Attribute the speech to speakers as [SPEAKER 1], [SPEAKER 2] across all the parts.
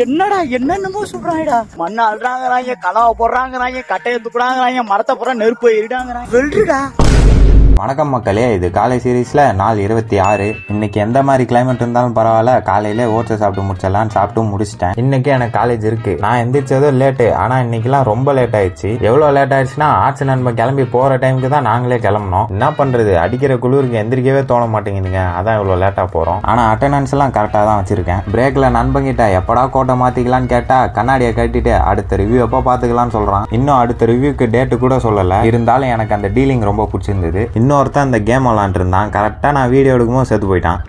[SPEAKER 1] என்னடா என்னென்னமோ சொல்றாங்கடா. மண்ணை அள்ளுறாங்கிறாங்க, கலவை போடுறாங்கிறாங்க, கட்டையை துப்புறாங்கிறாங்க, மரத்தை பூரா நெருப்பு எரிடாங்கிறாங்க. வெல்றா.
[SPEAKER 2] வணக்கம் மக்களே, இது காலை சீரீஸ்ல நாள் 26. இன்னைக்கு எந்த மாதிரி கிளைமேட் இருந்தாலும் பரவாயில்ல, காலையில ஓட்ஸை சாப்பிட்டு முடிச்சிடலான்னு சாப்பிட்டு முடிச்சிட்டேன். இன்னைக்கு எனக்கு காலேஜ் இருக்கு. நான் எந்திரிச்சதும் லேட்டு, ஆனா இன்னைக்கெல்லாம் ரொம்ப லேட் ஆயிடுச்சு. எவ்வளவு லேட் ஆயிடுச்சுன்னா ஆர்ட்ஸ் நண்பன் கிளம்பி போற டைமுக்கு தான் நாங்களே கிளம்பணும். என்ன பண்றது, அடிக்கிற குளிருக்கு எந்திரிக்கவே தோண மாட்டேங்குதுங்க. அதான் இவ்வளவு லேட்டா போறோம். ஆனா அட்டெண்டன்ஸ் எல்லாம் கரெக்டா தான் வச்சிருக்கேன். பிரேக்ல நண்பங்கிட்ட எப்படா கோட்டை மாத்திக்கலான்னு கேட்டா கண்ணாடியை கட்டிட்டு அடுத்த ரிவ்யூ எப்போ பாத்துக்கலாம்னு சொல்றான். இன்னும் அடுத்த ரிவ்யூக்கு டேட்டு கூட சொல்லல. இருந்தாலும் எனக்கு அந்த டீலிங் ரொம்ப பிடிச்சிருந்தது. இன்னொருத்தான் இந்த கேம் விளாண்டு இருந்தான். கரெக்டாக நான் வீடியோ எடுக்கும்போது செத்து போயிட்டான்.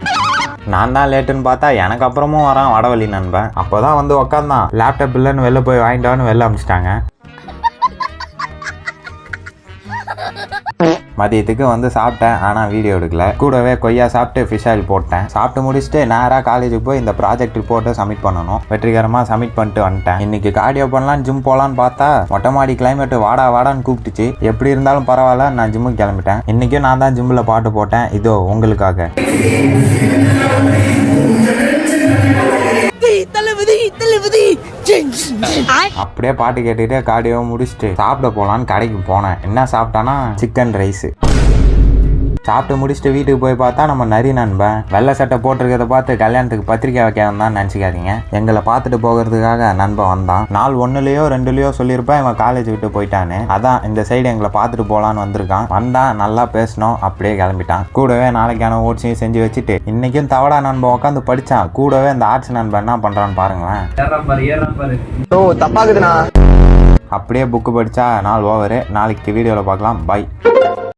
[SPEAKER 2] நான் தான் லேட்டுன்னு பார்த்தா எனக்கு அப்புறமும் வரான் வடவழி நண்பன். அப்போதான் வந்து உக்காந்தான். லேப்டாப் இல்லைன்னு வெளில போய் வாங்கிட்டான்னு வெளில அனுப்பிச்சிட்டாங்க. மதியத்துக்கு வந்து சாப்பிட்டேன், ஆனால் வீடியோ எடுக்கல. கூடவே கொய்யா சாப்பிட்டு ஃபிஷ் ஆயில் போட்டேன். சாப்பிட்டு முடிச்சுட்டு நேராக காலேஜுக்கு போய் இந்த ப்ராஜெக்ட் ரிப்போர்ட்டை சப்மிட் பண்ணணும். வெற்றிகரமாக சப்மிட் பண்ணிட்டு வந்துட்டேன். இன்னைக்கு கார்டியோ பண்ணலாம், ஜிம் போகலான்னு பார்த்தா மொட்டை மாடி கிளைமேட் வாடா வாடான்னு கூப்பிட்டுச்சு. எப்படி இருந்தாலும் பரவாயில்ல, நான் ஜிம்முக்கு கிளம்பிட்டேன். இன்னைக்கும் நான் தான் ஜிம்மில் பாட்டு போட்டேன். இதோ உங்களுக்காக. அப்படியே பாட்டு கேட்டுக்கிட்டே கார்டியோ முடிச்சுட்டு சாப்பிட போலான்னு கடைக்கு போனேன். என்ன சாப்பிட்டானா சிக்கன் ரைஸ். சாப்பிட்டு முடிச்சுட்டு வீட்டுக்கு போய் பார்த்தா நம்ம நரி நண்பன் வெள்ளை சட்டை போட்டிருக்கிறத பார்த்து கல்யாணத்துக்கு பத்திரிக்கை வைக்க வந்தான்னு நினச்சிக்காதீங்க. எங்களை பார்த்துட்டு போகிறதுக்காக நண்பன் வந்தான். நாள் 1லயோ 2லயோ சொல்லியிருப்பேன் இவன் காலேஜ் விட்டு போயிட்டான்னு. அதான் இந்த சைடு எங்களை பார்த்துட்டு போகலான்னு வந்திருக்கான். வந்தான், நல்லா பேசணும், அப்படியே கிளம்பிட்டான். கூடவே நாளைக்கான ஓட்ஸையும் செஞ்சு வச்சுட்டு இன்னைக்கும் தவடா நண்பன் உட்காந்து படிச்சான். கூடவே இந்த ஆர்ட்ஸ் நண்பன் என்ன பண்றான்னு பாருங்களேன். அப்படியே புக்கு படிச்சா நாள் ஓவரு. நாளைக்கு வீடியோவில் பார்க்கலாம். பை.